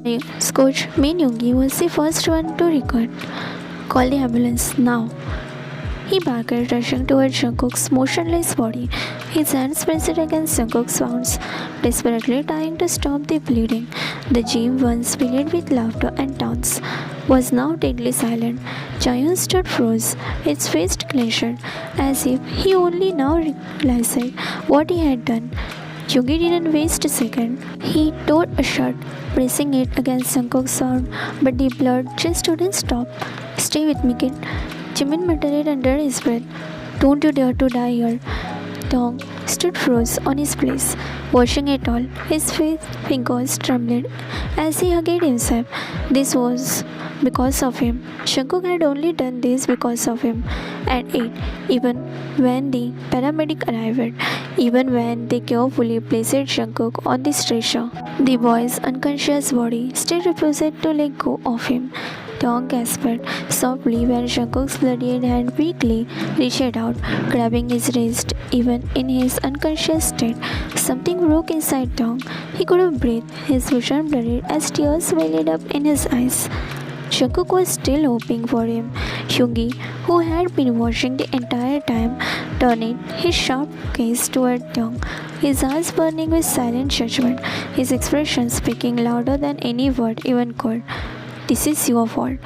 Coach Min Yoongi was the first one to record. Call the ambulance now. He barked, rushing toward Jungkook's motionless body, his hands pressed against Jungkook's wounds, desperately trying to stop the bleeding. The gym, once filled with laughter and taunts, was now deadly silent. Jaehyun stood froze, his face clenched, as if he only now realized what he had done. Yoongi didn't waste a second. He tore a shirt, pressing it against Jungkook's arm, but the blood just wouldn't stop. Stay with me, kid. Jimin muttered under his breath. Don't you dare to die here. Dong stood froze on his place, watching it all. His fingers trembled as he hugged himself. This was because of him. Jungkook had only done this because of him. And it, even when the paramedic arrived, even when they carefully placed Jungkook on the stretcher, the boy's unconscious body still refused to let go of him. Dong gasped softly when Jungkook's bloody hand weakly reached out, grabbing his wrist. Even in his unconscious state, something broke inside Dong. He couldn't breathe, his vision blurred as tears welled up in his eyes. Jungkook was still hoping for him. Yoongi, who had been watching the entire time, turned his sharp gaze toward Dong, his eyes burning with silent judgment, his expression speaking louder than any word even could. This is your fault.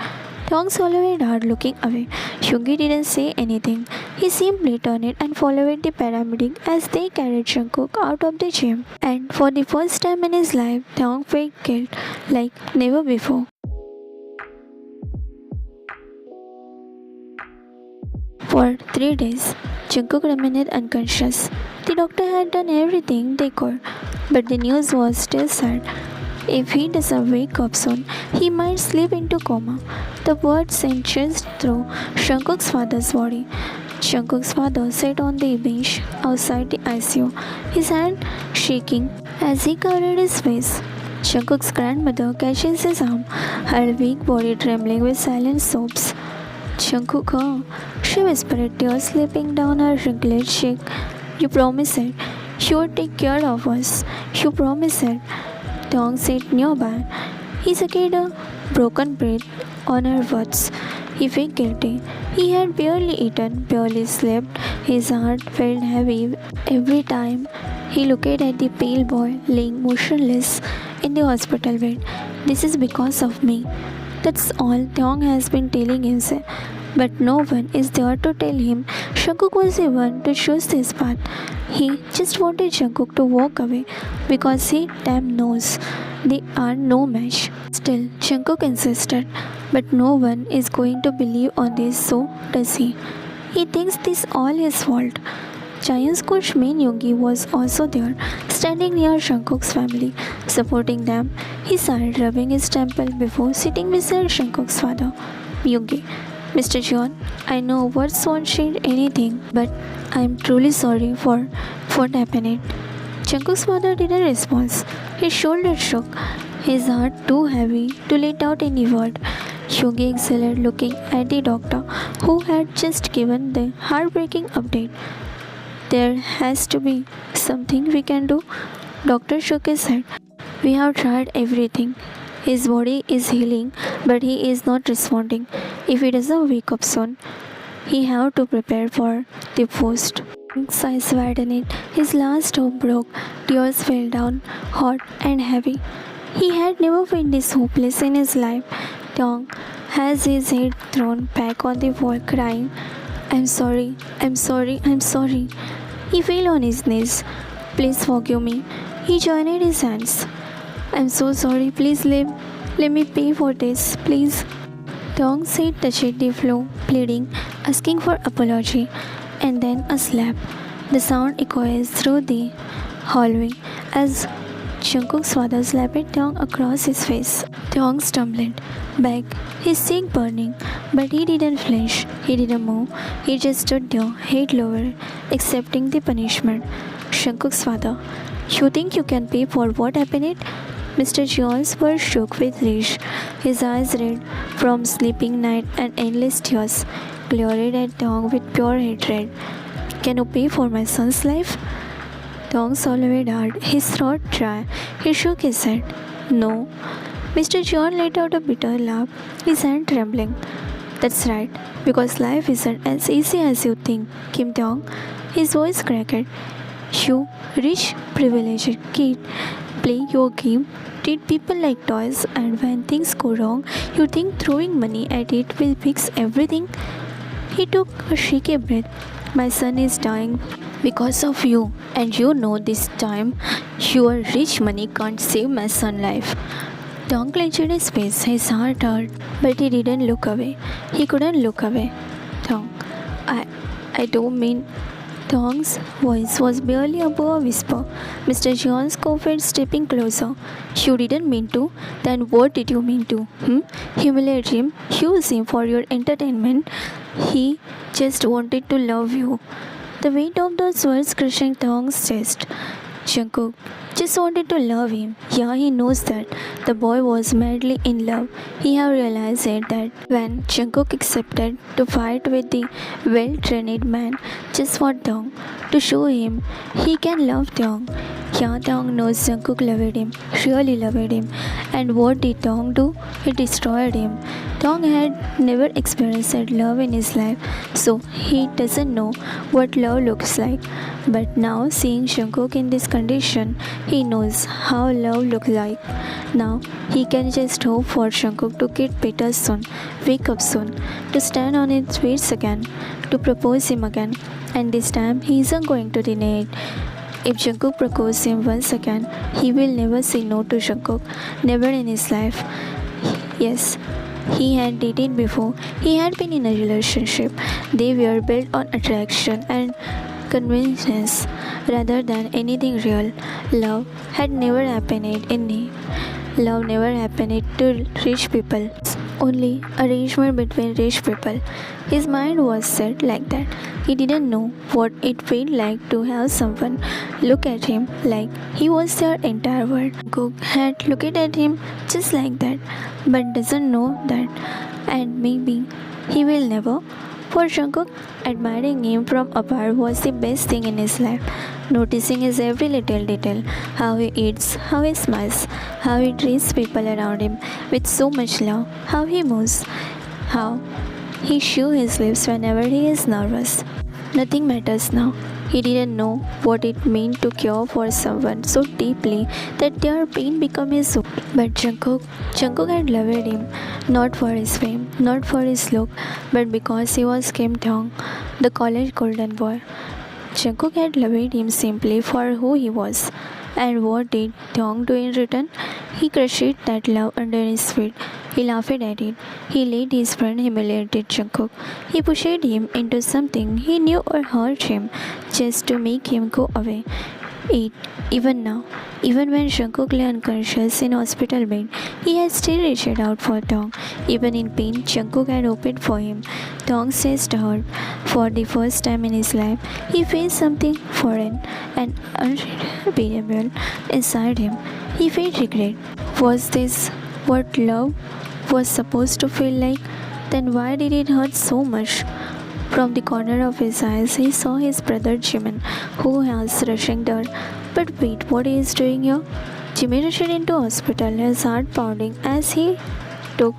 Dong swallowed hard, looking away. Yoongi didn't say anything. He simply turned and followed the paramedic as they carried Jungkook out of the gym. And for the first time in his life, Dong felt guilt like never before. For 3 days, Jungkook remained unconscious. The doctor had done everything they could, but the news was still sad. If he doesn't wake up soon, he might slip into coma. The word sent chills through Jungkook's father's body. Jungkook's father sat on the bench outside the ICU, his hand shaking as he covered his face. Jungkook's grandmother catches his arm, her weak body trembling with silent sobs. Jungkook, she whispered, tears slipping down her wrinkled cheek. You promised it. You would take care of us. You promised it. Dong sat nearby. He sucked a broken breath on her words. He felt guilty. He had barely eaten, barely slept. His heart felt heavy every time he looked at the pale boy laying motionless in the hospital bed. This is because of me. That's all Dong has been telling himself. But no one is there to tell him Jungkook was the one to choose this path. He just wanted Jungkook to walk away because he damn knows they are no match. Still, Jungkook insisted, but no one is going to believe on this, so does he. He thinks this all his fault. Giant's coach Min Yoongi was also there, standing near Jungkook's family, supporting them. He started rubbing his temple before sitting beside Jungkook's father, Yoongi. Mr. John, I know words won't change anything, but I'm truly sorry for what happened. Jungkook's father didn't respond. His shoulders shook, his heart too heavy to let out any word. Yoongi exhaled, looking at the doctor, who had just given the heartbreaking update. There has to be something we can do. Doctor shook his head. We have tried everything. His body is healing, but he is not responding. If he doesn't wake up soon, he have to prepare for the post. Sighs widened. His last hope broke. Tears fell down, hot and heavy. He had never felt this hopeless in his life. Dong has his head thrown back on the wall, crying, I'm sorry, I'm sorry, I'm sorry. He fell on his knees. Please forgive me. He joined his hands. I'm so sorry. Please let me pay for this, please. Dong said touched the floor, pleading, asking for apology, and then a slap. The sound echoes through the hallway as Jungkook's father slapped Dong across his face. Dong stumbled back, his cheek burning, but he didn't flinch. He didn't move. He just stood there, head lowered, accepting the punishment. Jungkook's father, you think you can pay for what happened? Mr. Jones was shook with rage, his eyes red from sleeping night and endless tears, glared at Dong with pure hatred. Can you pay for my son's life? Dong swallowed hard, his throat dry. He shook his head. No. Mr. John let out a bitter laugh, his hand trembling. That's right, because life isn't as easy as you think, Kim Dong. His voice cracked. You rich, privileged kid, play your game, treat people like toys, and when things go wrong, you think throwing money at it will fix everything? He took a shaky breath. My son is dying because of you, and you know this time your rich money can't save my son's life. Tom clenched his face, his heart hurt, but he didn't look away. He couldn't look away. Tom, I, I don't mean. Tong's voice was barely above a whisper. Mr. John's coughed, stepping closer. You didn't mean to? Then what did you mean to? Humiliate him? Use him for your entertainment? He just wanted to love you. The weight of those words crushing Tong's chest. Jungkook just wanted to love him. Yeah, he knows that. The boy was madly in love. He had realized it that when Jungkook accepted to fight with the well-trained man just for Dong, to show him he can love Dong. Yeah, Dong knows Jungkook loved him, really loved him. And what did Dong do? He destroyed him. Dong had never experienced love in his life, so he doesn't know what love looks like. But now, seeing Jungkook in this condition, he knows how love looks like. Now, he can just hope for Jungkook to get better soon, wake up soon, to stand on his feet again, to propose him again. And this time, he isn't going to deny it. If Jungkook proposes him once again, he will never say no to Jungkook, never in his life. Yes, he had dated before. He had been in a relationship. They were built on attraction and convenience rather than anything real. Love had never happened in him. Love never happened to rich people. Only arrangement between rich people. His mind was set like that. He didn't know what it felt like to have someone look at him like he was their entire world. Cook had looked at him just like that, but doesn't know that, and maybe he will never. For Jungkook, admiring him from afar was the best thing in his life. Noticing his every little detail, how he eats, how he smiles, how he treats people around him with so much love, how he moves, how he chews his lips whenever he is nervous. Nothing matters now. He didn't know what it meant to care for someone so deeply that their pain became his own. But Jungkook had loved him, not for his fame, not for his look, but because he was Kim Dong, the college golden boy. Jungkook had loved him simply for who he was. And what did Dong do in return? He crushed that love under his feet. He laughed at it. He let his friend humiliate Jungkook. He pushed him into something he knew would hurt him just to make him go away. Even now, even when Jungkook lay unconscious in hospital bed, he had still reached out for Dong. Even in pain, Jungkook had opened for him. Dong's chest hurt. For the first time in his life, he felt something foreign and unbearable inside him. He felt regret. Was this what love was supposed to feel like? Then why did it hurt so much? From the corner of his eyes, he saw his brother Jimin, who was rushing there. But wait, what he is doing here? Jimmy rushed into hospital, his heart pounding as he took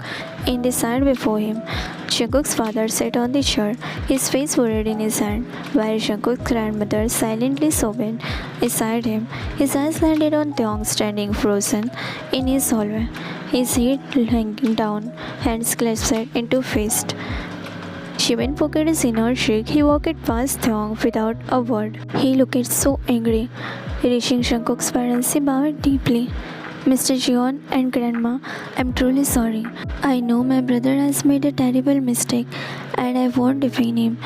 in the side before him. Jungkook's father sat on the chair, his face buried in his hand, while Jungkook's grandmother silently sobbed beside him. His eyes landed on Taeyong standing frozen in his hallway, his head hanging down, hands clasped into fists. Jimin pocket his inner cheek. He walked past Taeyong without a word. He looked so angry. Reaching Jungkook's parents, he bowed deeply. Mr. Jeon and Grandma, I'm truly sorry. I know my brother has made a terrible mistake and I won't defend him.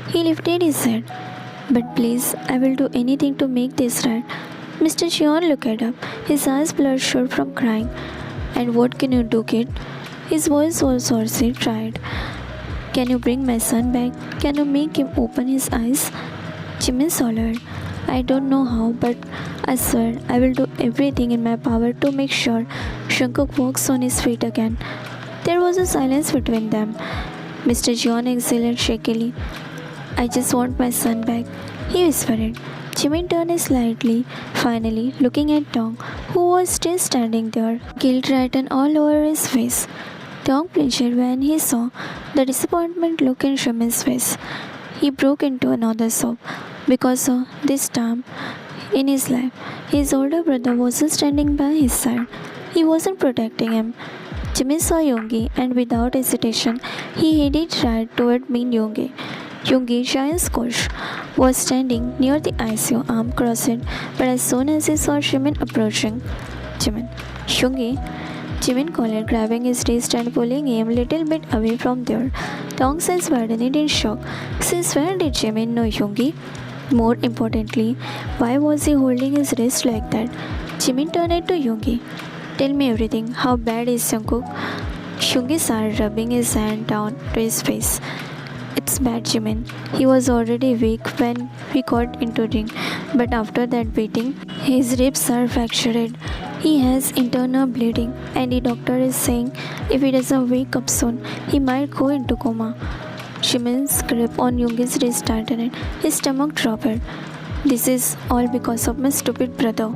He lifted his head. But please, I will do anything to make this right. Mr. Jeon looked up, his eyes bloodshot from crying. And what can you do, kid? His voice was hoarsely tried. Can you bring my son back? Can you make him open his eyes? Jimin swallowed. I don't know how, but I swear I will do everything in my power to make sure Jungkook walks on his feet again. There was a silence between them. Mr. Jeon exhaled shakily. I just want my son back, he whispered. Jimin turned slightly, finally looking at Tong, who was still standing there, guilt written all over his face. Tong flinched when he saw the disappointment look in Jimin's face. He broke into another sob because this time in his life, his older brother wasn't standing by his side. He wasn't protecting him. Jimin saw Yoongi and without hesitation, he headed right toward Min Yoongi. Yoongi, giant's coach, was standing near the ICU, arm crossed, but as soon as he saw Jimin approaching, Jimin, Yoongi, Jimin called, grabbing his wrist and pulling him a little bit away from there. Tong says widened in shock. Since when did Jimin know Yoongi? More importantly, why was he holding his wrist like that? Jimin turned to Yoongi. Tell me everything. How bad is Jungkook? Yoongi started rubbing his hand down to his face. It's bad, Jimin. He was already weak when we got into ring, but after that beating, his ribs are fractured. He has internal bleeding, and the doctor is saying if he doesn't wake up soon, he might go into coma. Jimin's grip on Yoongi's wrist tightened. His stomach dropped. This is all because of my stupid brother.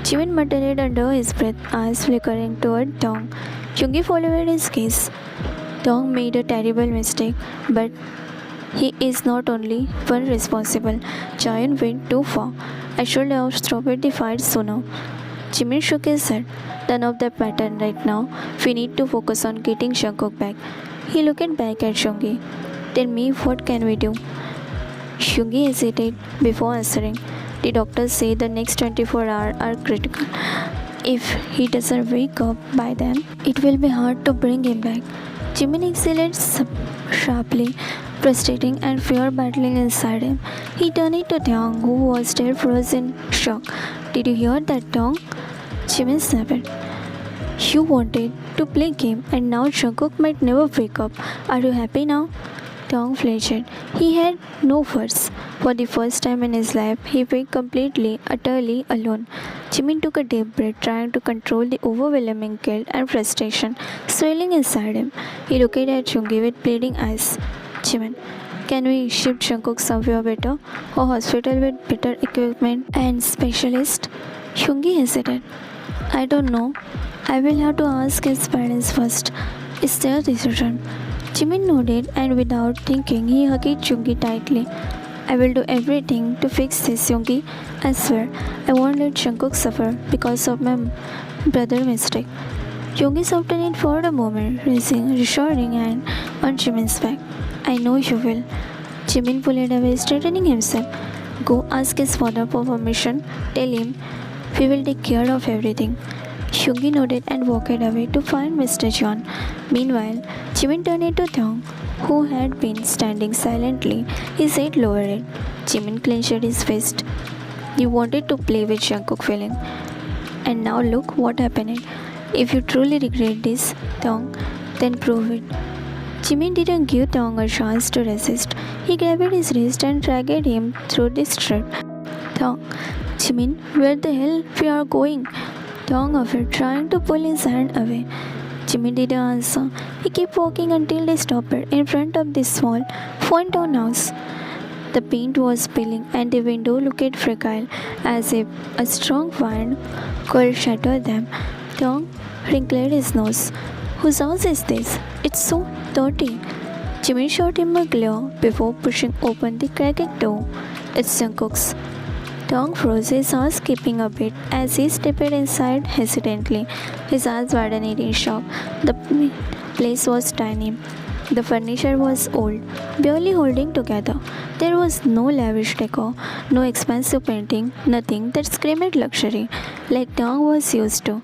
Jimin muttered under his breath, eyes flickering toward Tong. Yoongi followed his gaze. Tong made a terrible mistake, but he is not only one responsible. Giant went too far. I should have stopped the fight sooner. Jimin shook his head. None of that matter right now. We need to focus on getting Jungkook back. He looked back at Yoongi. Tell me, what can we do? Yoongi hesitated before answering. The doctors say the next 24 hours are critical. If he doesn't wake up by then, it will be hard to bring him back. Jimin exhaled sharply, frustrating and fear battling inside him. He turned to Taeyong, who was still frozen in shock. Did you hear that, Taeyong? Jimin snapped. You wanted to play game and now Jungkook might never wake up. Are you happy now? Taeyong flinched. He had no words. For the first time in his life, he felt completely, utterly alone. Jimin took a deep breath, trying to control the overwhelming guilt and frustration swelling inside him. He looked at Yoongi with pleading eyes. Jimin, can we ship Jungkook somewhere better? A hospital with better equipment and specialists? Yoongi hesitated. I don't know. I will have to ask his parents first. It's their decision. Jimin nodded and without thinking he hugged Yoongi tightly. I will do everything to fix this, Yoongi. I swear, I won't let Jungkook suffer because of my brother's mistake. Yoongi softened for a moment, raising a reassuring hand on Jimin's back. I know you will. Jimin pulled away, straightening himself. Go ask his father for permission. Tell him we will take care of everything. Yoongi nodded and walked away to find Mr. John. Meanwhile, Jimin turned to Taeyong, who had been standing silently, his head lowered. Jimin clenched his fist. You wanted to play with Jungkook feeling. And now look what happened. If you truly regret this, Taeyong, then prove it. Jimin didn't give Taeyong a chance to resist. He grabbed his wrist and dragged him through the street. Taeyong, Jimin, where the hell we are going? Taeyong offered, trying to pull his hand away. Jimin didn't answer. He kept walking until they stopped in front of this small, four-town house. The paint was peeling and the window looked fragile, as if a strong wind could shatter them. Taeyong wrinkled his nose. Whose house is this? It's so dirty. Jimin shot him a glare before pushing open the cracked door. It's Jungkook's. Taeyong froze, his eyes skipping a bit as he stepped inside hesitantly, his eyes widened in shock. The place was tiny. The furniture was old, barely holding together. There was no lavish decor, no expensive painting, nothing that screamed luxury, like Taeyong was used to.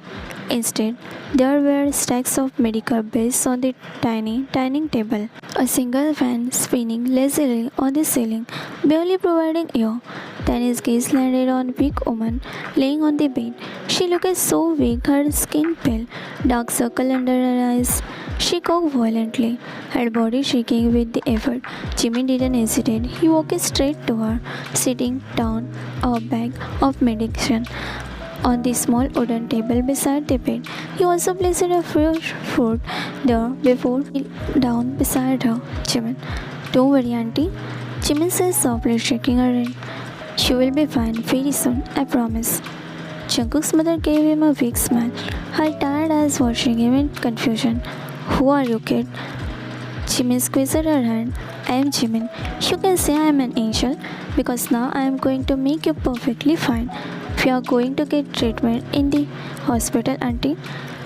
Instead, there were stacks of medical bills on the tiny dining table. A single fan spinning lazily on the ceiling, barely providing air. Then his gaze landed on a weak woman laying on the bed. She looked so weak, her skin pale, dark circle under her eyes. She coughed violently, her body shaking with the effort. Jimin didn't hesitate. He walked straight to her, sitting down a bag of medication on the small wooden table beside the bed. He also placed a fresh fruit there before he down beside her. Jimin, don't worry, auntie. Jimin says softly, shaking her hand. She will be fine very soon, I promise. Jungkook's mother gave him a weak smile, her tired eyes watching him in confusion. Who are you, kid? Jimin squeezed her hand. I am Jimin. You can say I am an angel because now I am going to make you perfectly fine. We are going to get treatment in the hospital, auntie,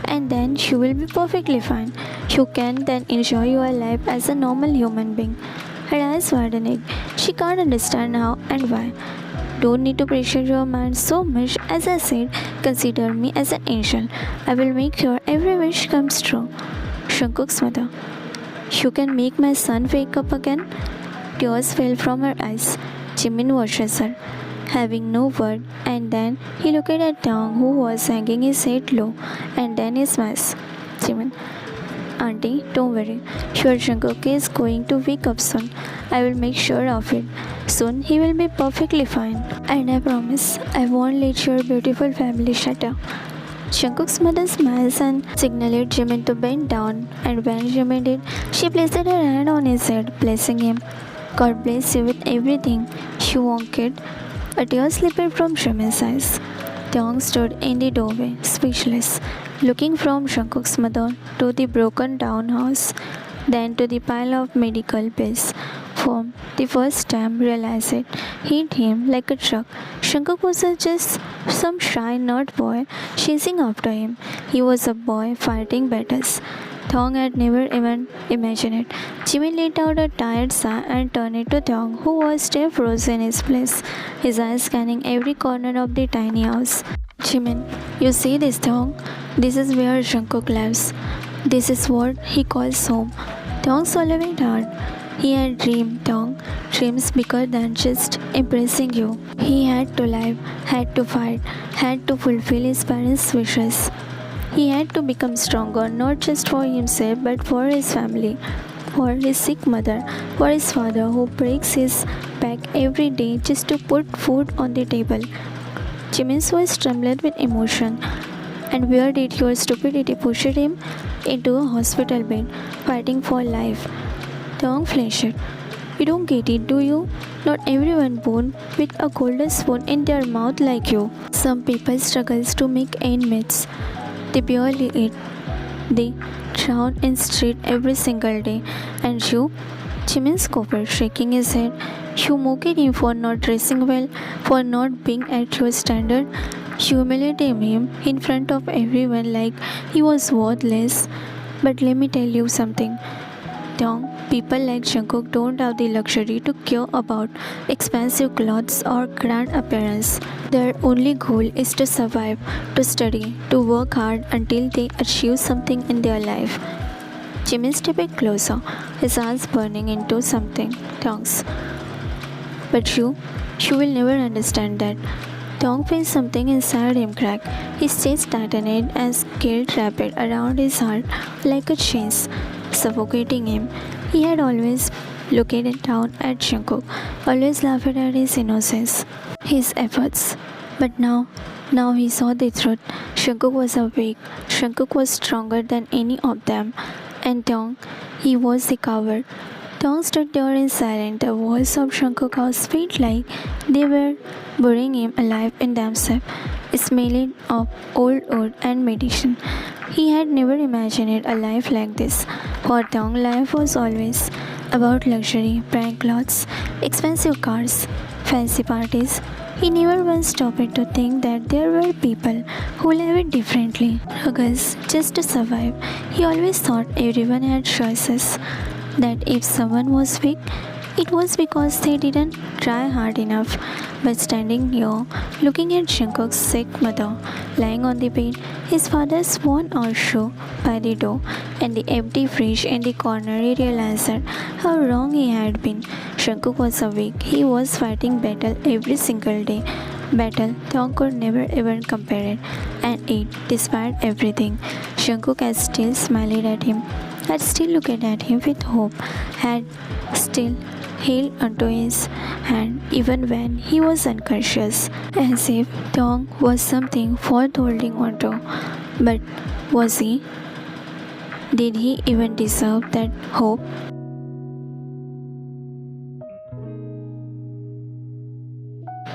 and then you will be perfectly fine. You can then enjoy your life as a normal human being. Her eyes widened. She can't understand how and why. Don't need to pressure your mind so much. As I said, consider me as an angel. I will make sure every wish comes true. Jungkook's mother. You can make my son wake up again? Tears fell from her eyes. Jimin watches her, having no word, and then he looked at Dong, who was hanging his head low, and then he smiles. Jimin, Auntie, don't worry. Sure, Jungkook is going to wake up soon. I will make sure of it. Soon he will be perfectly fine. And I promise I won't let your beautiful family shatter. Jungkook's mother smiles and signaled Jimin to bend down, and when Jimin did, she placed her hand on his head, blessing him. God bless you with everything, you won't kid. A tear slipped from Jimin's eyes. Taeyong stood in the doorway, speechless, looking from Jungkook's mother to the broken down house, then to the pile of medical bills. For the first time, realized it hit him like a truck. Jungkook wasn't just some shy nerd boy chasing after him. He was a boy fighting battles. Thong had never even imagined it. Jimin let out a tired sigh and turned it to Thong, who was still frozen in his place, his eyes scanning every corner of the tiny house. Jimin, you see this, Thong? This is where Jungkook lives. This is what he calls home. Thong swallowed hard. He had dreamed, Thong, dreams bigger than just impressing you. He had to live, had to fight, had to fulfill his parents' wishes. He had to become stronger, not just for himself but for his family, for his sick mother, for his father who breaks his back every day just to put food on the table. Jimin's voice trembled with emotion. And where did your stupidity push him? Into a hospital bed, fighting for life. Thong flashed. You don't get it, do you? Not everyone born with a golden spoon in their mouth like you. Some people struggle to make ends meet. They barely eat. They drown in street every single day. And you? Jimin scoffed, shaking his head. You mocked him for not dressing well, for not being at your standard. You humiliated him in front of everyone like he was worthless. But let me tell you something. Thong, people like Jungkook don't have the luxury to care about expensive clothes or grand appearance. Their only goal is to survive, to study, to work hard until they achieve something in their life. Jimin stepped closer, his eyes burning into something. Thong's. But you will never understand that. Thong felt something inside him crack. His chest tightened as guilt wrapped around his heart like a chains, suffocating him. He had always looked down at Jungkook, always laughed at his innocence, his efforts. But now he saw the truth. Jungkook was awake. Jungkook was stronger than any of them. And Thong, he was the coward. Thong stood there in silence. The walls of Jungkook's house felt like they were burying him alive in themselves, smelling of old wood and medicine. He had never imagined a life like this. For Thong, life was always about luxury, brand clothes, expensive cars, fancy parties. He never once stopped to think that there were people who lived differently, struggles just to survive. He always thought everyone had choices, that if someone was weak, it was because they didn't try hard enough. But standing here, looking at Jungkook's sick mother lying on the bed, his father's worn-out shoe by the door, and the empty fridge in the corner, he realized how wrong he had been. Jungkook was awake. He was fighting battle every single day. Battle Thong could never even compare it. And it, despite everything, Jungkook had still smiled at him, had still looked at him with hope, had still held onto his hand even when he was unconscious, as if Thong was something worth holding onto. But was he? Did he even deserve that hope?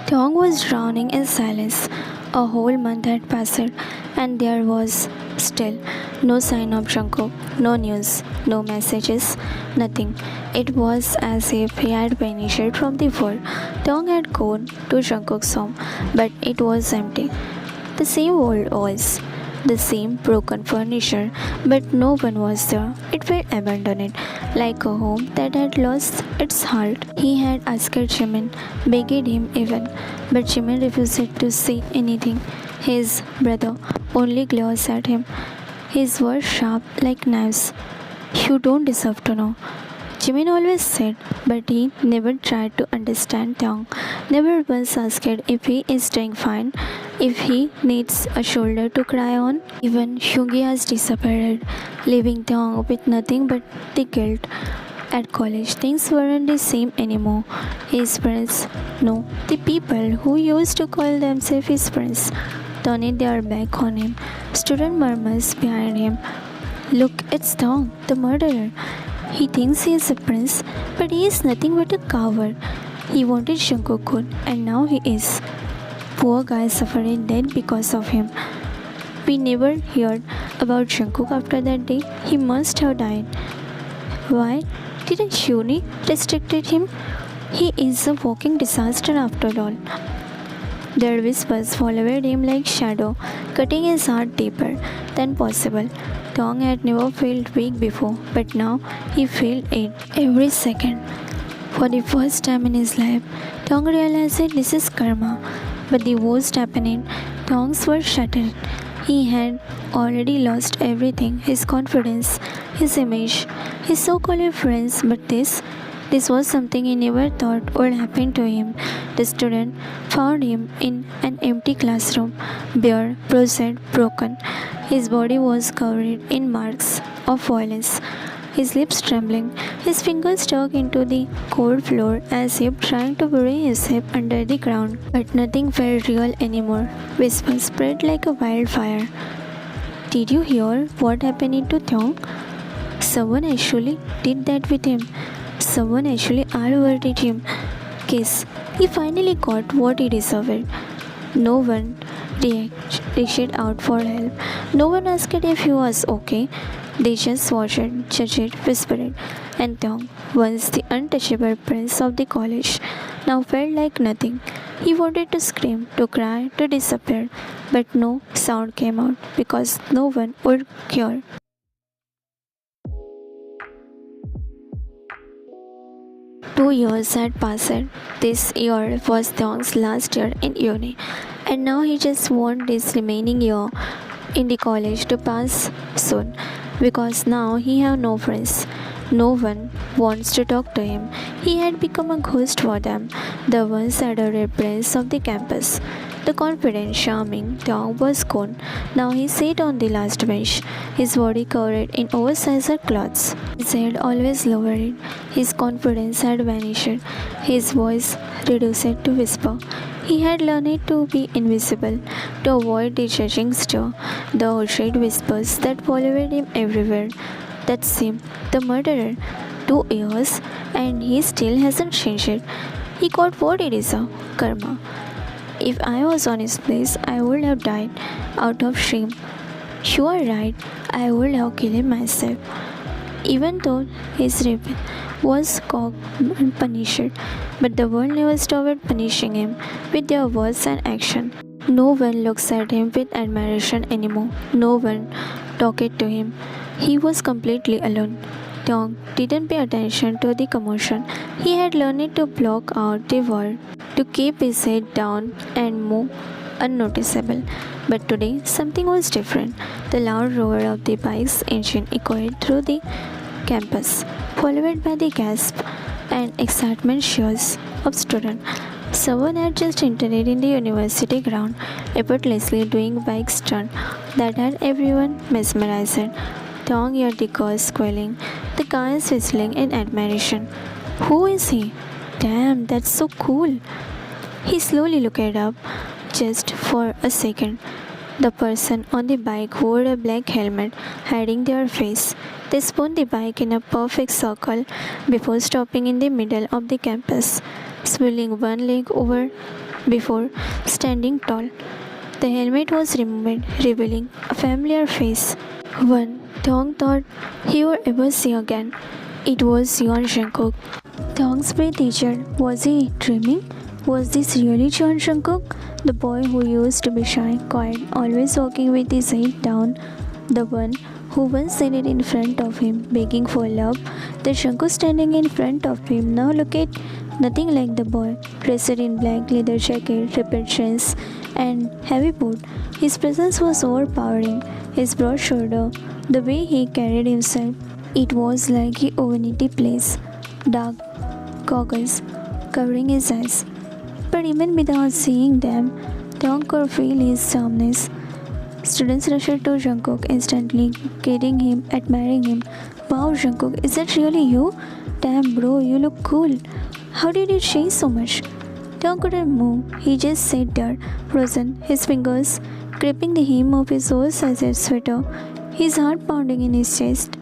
Thong was drowning in silence. A whole month had passed, and there was still no sign of Jungkook, no news, no messages, nothing. It was as if he had vanished from the world. Thong had gone to Jungkook's home, but it was empty. The same old walls, the same broken furniture, but no one was there. It felt abandoned, like a home that had lost its heart. He had asked Jimin, begged him even, but Jimin refused to say anything. His brother only glares at him, his words sharp like knives. You don't deserve to know. Jimin always said, but he never tried to understand Tong, never once asked if he is doing fine, if he needs a shoulder to cry on. Even Hyungi has disappeared, leaving Tong with nothing but the guilt. At college, things weren't the same anymore. His friends, no, the people who used to call themselves his friends, turned their back on him. Student murmurs behind him. Look, it's Tong, the murderer. He thinks he is a prince, but he is nothing but a coward. He wanted Jungkook good, and now he is. Poor guy suffering dead because of him. We never heard about Jungkook after that day. He must have died. Why didn't Shuni restricted him? He is a walking disaster after all. Their whispers followed him like shadow, cutting his heart deeper than possible. Tong had never felt weak before, but now he felt it every second. For the first time in his life, Tong realized that this is karma. But the worst happened. Tong's were shattered. He had already lost everything, his confidence, his image, his so-called friends, but this was something he never thought would happen to him. The student found him in an empty classroom, bare, bruised, broken. His body was covered in marks of violence, his lips trembling, his fingers stuck into the cold floor as if trying to bury his head under the ground. But nothing felt real anymore. Whispers spread like a wildfire. Did you hear what happened to Thong? Someone actually did that with him. Someone actually outwarded him. Kiss. He finally got what he deserved. No one reached out for help. No one asked if he was okay. They just watched, judged, whispered. And Thong, once the untouchable prince of the college, now felt like nothing. He wanted to scream, to cry, to disappear, but no sound came out because no one would care. 2 years had passed. This year was Thong's last year in uni, and now he just wants this remaining year in the college to pass soon because now he have no friends. No one wants to talk to him. He had become a ghost for them, the once adored prince of the campus. The confident, charming Thong was gone. Now he sat on the last bench, his body covered in oversized clothes. His head always lowered. His confidence had vanished. His voice reduced to whisper. He had learned to be invisible, to avoid the judging stare, the horrid whispers that followed him everywhere. That's him, the murderer. 2 years, and he still hasn't changed. He got what he deserved, karma. If I was on his place, I would have died out of shame. You are right, I would have killed myself. Even though his rape was caught and punished, but the world never stopped punishing him with their words and action. No one looks at him with admiration anymore. No one talked to him. He was completely alone. Tong didn't pay attention to the commotion. He had learned to block out the world, to keep his head down and move unnoticeable. But today, something was different. The loud roar of the bike's engine echoed through the campus, followed by the gasp and excitement cheers of students. Someone had just entered in the university ground, effortlessly doing bike stunt that had everyone mesmerized. Tong heard the girls squealing, the guys whistling in admiration. Who is he? Damn, that's so cool. He slowly looked up, just for a second. The person on the bike wore a black helmet, hiding their face. They spun the bike in a perfect circle before stopping in the middle of the campus, swirling one leg over before standing tall. The helmet was removed, revealing a familiar face. One Thong thought he would ever see again. It was Yon Jungkook. Thong's play teacher. Was he dreaming? Was this really John Jungkook? The boy who used to be shy, quiet, always walking with his head down. The one who once sat in front of him, begging for love. The Jungkook standing in front of him. Now look at nothing like the boy, dressed in black leather jacket, ripped jeans, and heavy boot. His presence was overpowering. His broad shoulder, the way he carried himself, it was like he owned a place. Dark goggles covering his eyes. But even without seeing them, Thong could feel his calmness. Students rushed to Jungkook instantly, greeting him, admiring him. Wow, Jungkook, is that really you? Damn, bro, you look cool. How did you change so much? Thong couldn't move. He just sat there, frozen, his fingers gripping the hem of his oversized sweater, his heart pounding in his chest.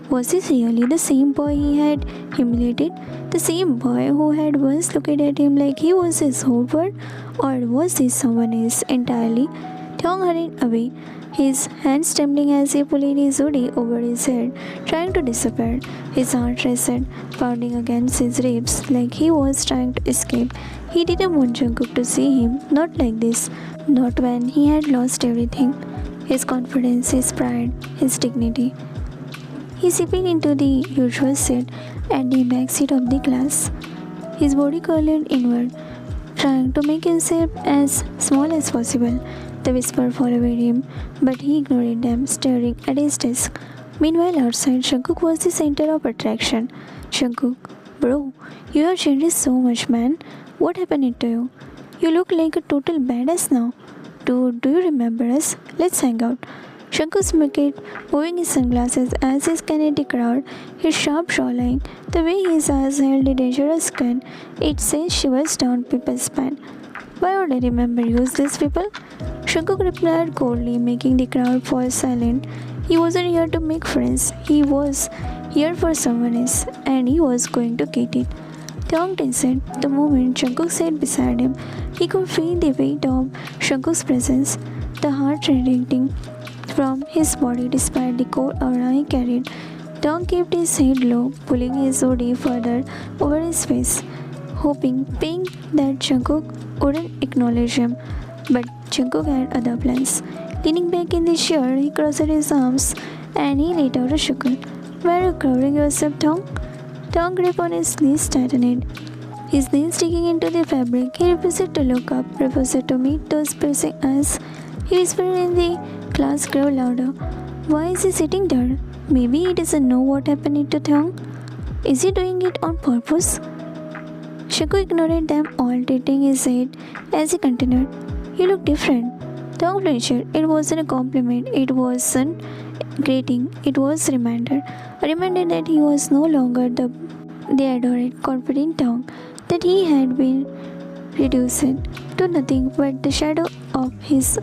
Was this really the same boy he had humiliated? The same boy who had once looked at him like he was his whole world? Or was this someone else entirely? Thong hurried away, his hands trembling as he pulled his hoodie over his head, trying to disappear. His heart raced, pounding against his ribs like he was trying to escape. He didn't want Jungkook to see him, not like this, not when he had lost everything. His confidence, his pride, his dignity. He slipped into the usual seat at the back seat of the class, his body curled inward, trying to make himself as small as possible. The whisper followed him, but he ignored them, staring at his desk. Meanwhile, outside, Jungkook was the center of attraction. Jungkook, bro, you have changed so much, man. What happened to you? You look like a total badass now. Do you remember us? Let's hang out. Jungkook smirked, moving his sunglasses as he scanned the crowd, his sharp jawline, the way his eyes held the dangerous gun, it sent shivers down people's spine. Why would I remember you, these people? Jungkook replied coldly, making the crowd fall silent. He wasn't here to make friends. He was here for someone else, and he was going to get it. Thong tensed. The moment Jungkook sat beside him, he could feel the weight of Jungkook's presence, the heart radiating from his body despite the cold aura he carried. Thong kept his head low, pulling his hoodie further over his face, praying that Jungkook wouldn't acknowledge him. But Jungkook had other plans. Leaning back in the chair, he crossed his arms and he let out a chuckle. Why are you covering yourself, Thong? Thong grip on his knees tightened. His knees digging into the fabric, he refused to look up, refused to meet those piercing eyes. He whispered in the class grew louder. Why is he sitting there? Maybe he doesn't know what happened to Thong. Is he doing it on purpose? Jungkook ignored them all, tilting his head as he continued. You look different. Thong flinched. It wasn't a compliment. It wasn't greeting. It was a reminder. A reminder that he was no longer the adored, confident Thong, that he had been reduced to nothing but the shadow of his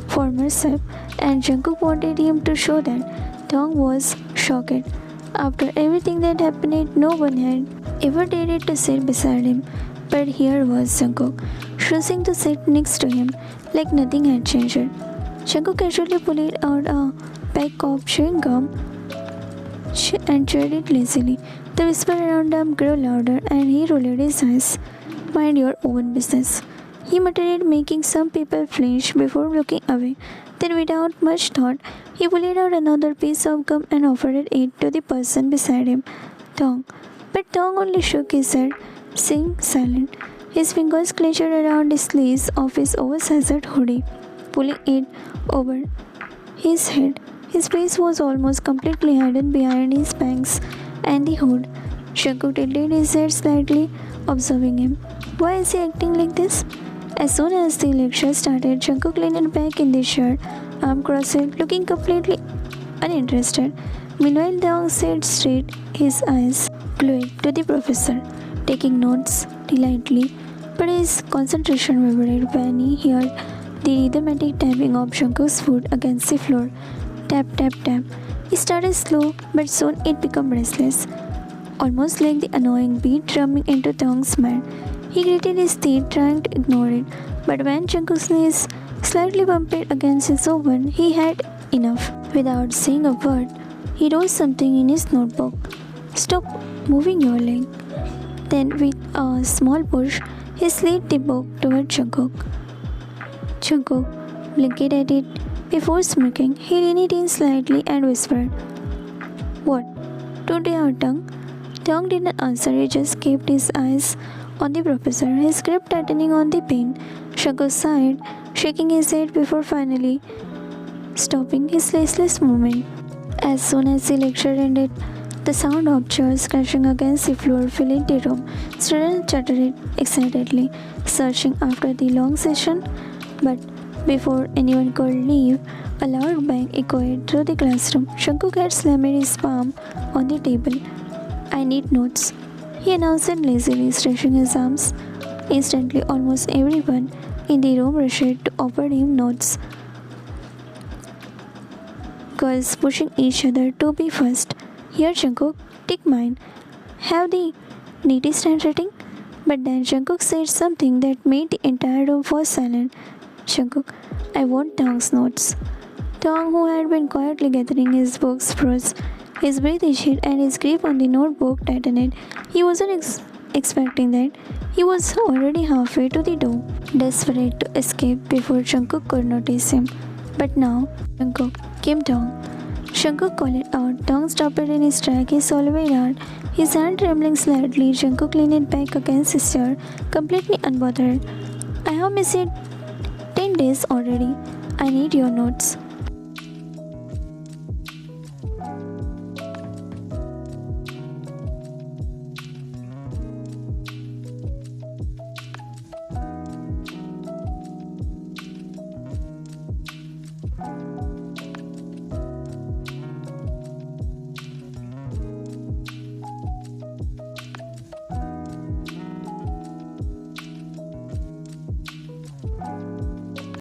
former self, and Jungkook wanted him to show that. Thong was shocked. After everything that happened, no one had ever dared to sit beside him, but here was Jungkook, choosing to sit next to him like nothing had changed. Jungkook casually pulled out a pack of chewing gum and chewed it lazily. The whisper around him grew louder and he rolled his eyes. Mind your own business, he muttered, making some people flinch before looking away. Then, without much thought, he pulled out another piece of gum and offered it to the person beside him, Thong. But Thong only shook his head, staying silent. His fingers clenched around the sleeves of his oversized hoodie, pulling it over his head. His face was almost completely hidden behind his bangs and the hood. Jungkook tilted his head slightly, observing him. Why is he acting like this? As soon as the lecture started, Jungkook leaned back in the chair, arm crossed, looking completely uninterested. Meanwhile, Thong sat straight, his eyes glued to the professor, taking notes delightedly, but his concentration wavered when he heard the rhythmic tapping of Jungkook's foot against the floor. Tap, tap, tap. He started slow, but soon it became restless, almost like the annoying beat drumming into Thong's mind. He gritted his teeth, trying to ignore it. But when Jungkook's knees slightly bumped against his oven, he had enough. Without saying a word, he wrote something in his notebook. Stop moving your leg. Then, with a small push, he slid the book toward Jungkook. Jungkook blinked at it before smirking. He leaned in slightly and whispered, "What? Don't you have a tongue?" Tong didn't answer. He just kept his eyes on the professor, his grip tightening on the pen. Jungkook sighed, shaking his head before finally stopping his listless movement. As soon as the lecture ended, the sound of chairs crashing against the floor filled the room. Students chattered excitedly, searching after the long session. But before anyone could leave, a loud bang echoed through the classroom. Jungkook had slammed his palm on the table. "I need notes," he announced lazily, stretching his arms. Instantly, almost everyone in the room rushed to offer him notes. Girls pushing each other to be first. "Here, Jungkook, take mine. Have the neatest handwriting." But then Jungkook said something that made the entire room fall silent. "Jungkook, I want Tong's notes." Tong, who had been quietly gathering his books, froze. His breath itched and his grip on the notebook tightened. He wasn't expecting that. He was already halfway to the door, desperate to escape before Jungkook could notice him. But now, "Jungkook, came Tong." Jungkook called out. Tong stopped in his track, his swallowing hard, his hand trembling slightly. Jungkook leaned back against his chair, completely unbothered. "I have missed 10 days already. I need your notes."